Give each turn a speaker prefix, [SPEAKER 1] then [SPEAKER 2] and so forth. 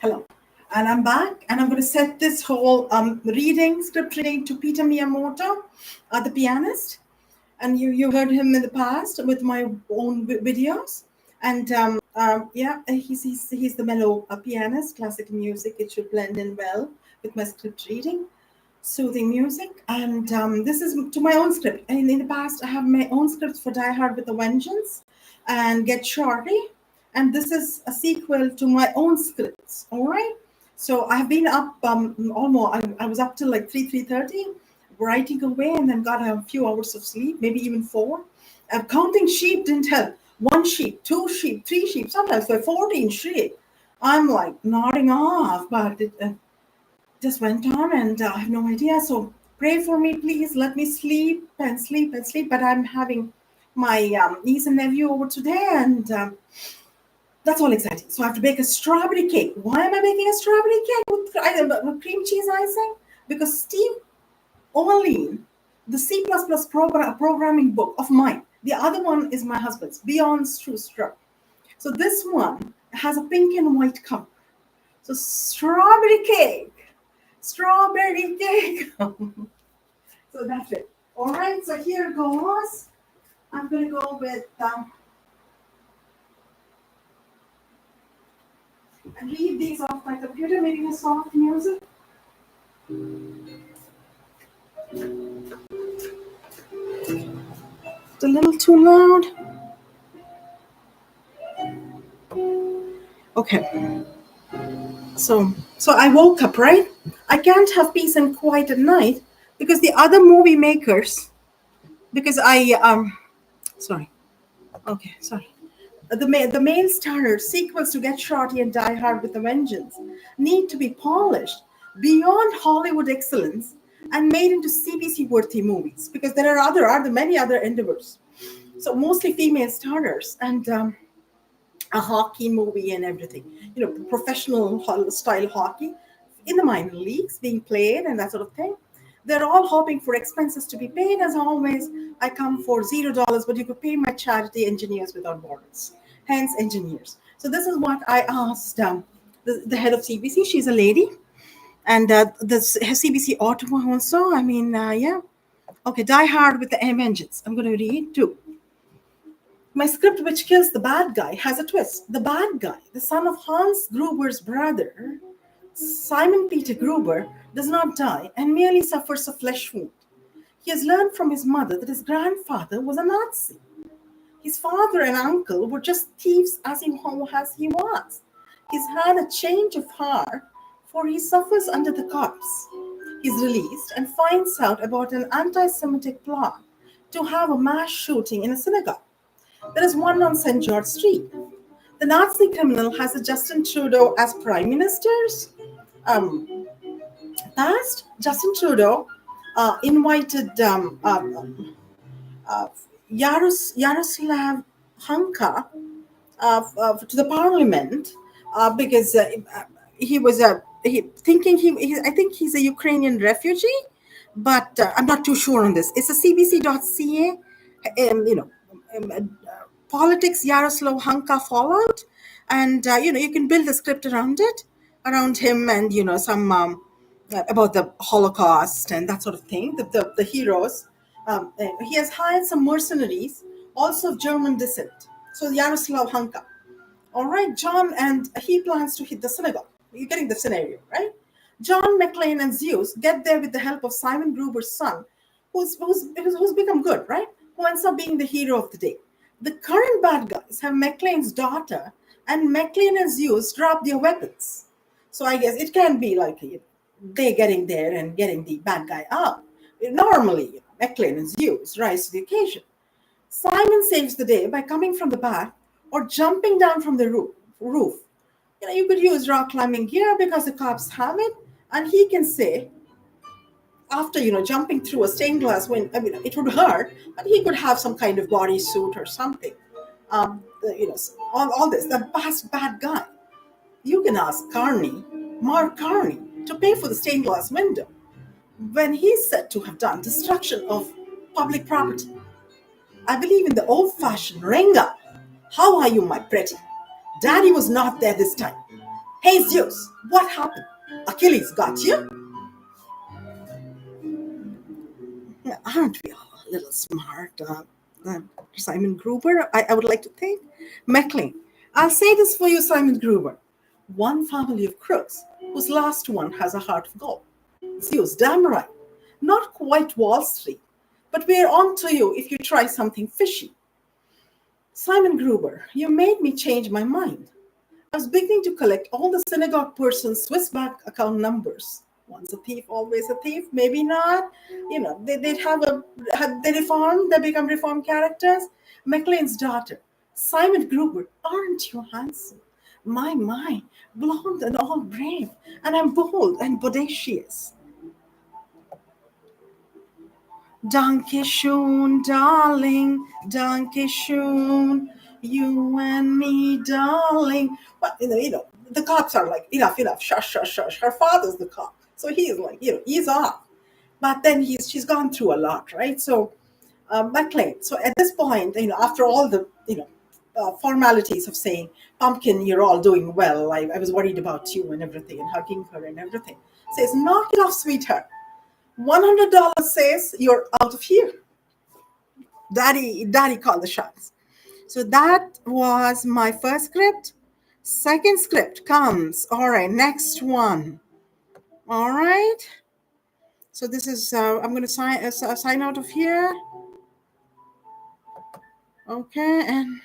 [SPEAKER 1] Hello. And I'm back, and I'm going to set this whole script reading to Peter Miyamoto, the pianist. And you heard him in the past with my own videos. And yeah, he's the mellow pianist, classical music. It should blend in well with my script reading, soothing music. And this is to my own script. And in the past, I have my own scripts for Die Hard with a Vengeance and Get Shorty. And this is a sequel to my own scripts. All right. So I've been up almost. I was up till like 3:30, writing away, and then got a few hours of sleep, maybe even four. Counting sheep didn't help. One sheep, two sheep, three sheep, sometimes for 14 sheep. I'm like nodding off, but it just went on, and I have no idea. So pray for me, please. Let me sleep and sleep and sleep. But I'm having my niece and nephew over today, and that's all exciting. So I have to bake a strawberry cake. Why am I baking a strawberry cake with cream cheese icing? Because Steve Olean, the C++ programming book of mine, the other one is my husband's, Beyond Struck. So this one has a pink and white cover. So strawberry cake. So that's it. All right, so here goes. I'm going to go with... and read these off my computer, making a soft music. It's a little too loud. Okay. So I woke up, right? I can't have peace and quiet at night because the other movie makers, because sorry. Okay, sorry. The main starters, sequels to Get Shorty and Die Hard with a Vengeance, need to be polished beyond Hollywood excellence and made into CBC-worthy movies, because there are many other endeavors. So mostly female starters and a hockey movie and everything. Professional style hockey in the minor leagues being played and that sort of thing. They're all hoping for expenses to be paid. As always, I come for $0, but you could pay my charity, Engineers Without Borders, hence engineers. So this is what I asked the head of CBC. She's a lady, and the CBC Ottawa also. Yeah. Okay, Die Hard with the Vengeance. I'm going to read too. My script, which kills the bad guy, has a twist. The bad guy, the son of Hans Gruber's brother, Simon Peter Gruber, does not die and merely suffers a flesh wound. He has learned from his mother that his grandfather was a Nazi. His father and uncle were just thieves as he was. He's had a change of heart, for he suffers under the cops. He's released and finds out about an anti-Semitic plot to have a mass shooting in a synagogue. There is one on St. George Street. The Nazi criminal has a Justin Trudeau as prime minister's past. Justin Trudeau invited Yaroslav Hanka to the parliament because he was I think he's a Ukrainian refugee, but I'm not too sure on this. It's a cbc.ca, politics Yaroslav Hanka fallout, and you can build a script around him, and some about the Holocaust and that sort of thing. The heroes. He has hired some mercenaries, also of German descent. So Yaroslav Hanka. All right, John, and he plans to hit the synagogue. You're getting the scenario, right? John McClane and Zeus get there with the help of Simon Gruber's son, who's become good, right? Who ends up being the hero of the day. The current bad guys have McClane's daughter, and McClane and Zeus drop their weapons. So I guess it can be like they getting there and getting the bad guy out. Normally, McClane and Zeus rise to the occasion. Simon saves the day by coming from the back or jumping down from the roof. You could use rock climbing gear because the cops have it, and he can say, after jumping through a stained glass window, it would hurt, but he could have some kind of body suit or something. All this, the past bad guy. You can ask Mark Carney, to pay for the stained glass window when he's said to have done destruction of public property. I believe in the old-fashioned ring up. How are you, my pretty? Daddy was not there this time. Hey Zeus, what happened? Achilles got you? Yeah, aren't we all a little smart? Uh, Simon Gruber, I would like to think. Maclean, I'll say this for you, Simon Gruber. One family of crooks whose last one has a heart of gold. Zeus, damn right. Not quite Wall Street, but we're on to you if you try something fishy. Simon Gruber, you made me change my mind. I was beginning to collect all the synagogue persons' Swiss bank account numbers. Once a thief, always a thief. Maybe not. They'd they reformed, they become reformed characters. McLean's daughter, Simon Gruber, aren't you handsome? My, blonde and all brave, and I'm bold and bodacious. Danke schön, darling. Danke schön. You and me, darling. But the cops are like, enough, shush, shush, shush. Her father's the cop, so he's like, he's off. But then she's gone through a lot, right? So, McLean. So at this point, after all the formalities of saying, Pumpkin, you're all doing well. I was worried about you and everything, and hugging her and everything. Says, knock it off, sweetheart. $100 says you're out of here. Daddy called the shots. So that was my first script. Second script comes. All right, next one. All right. So this is, I'm going to sign out of here. Okay, and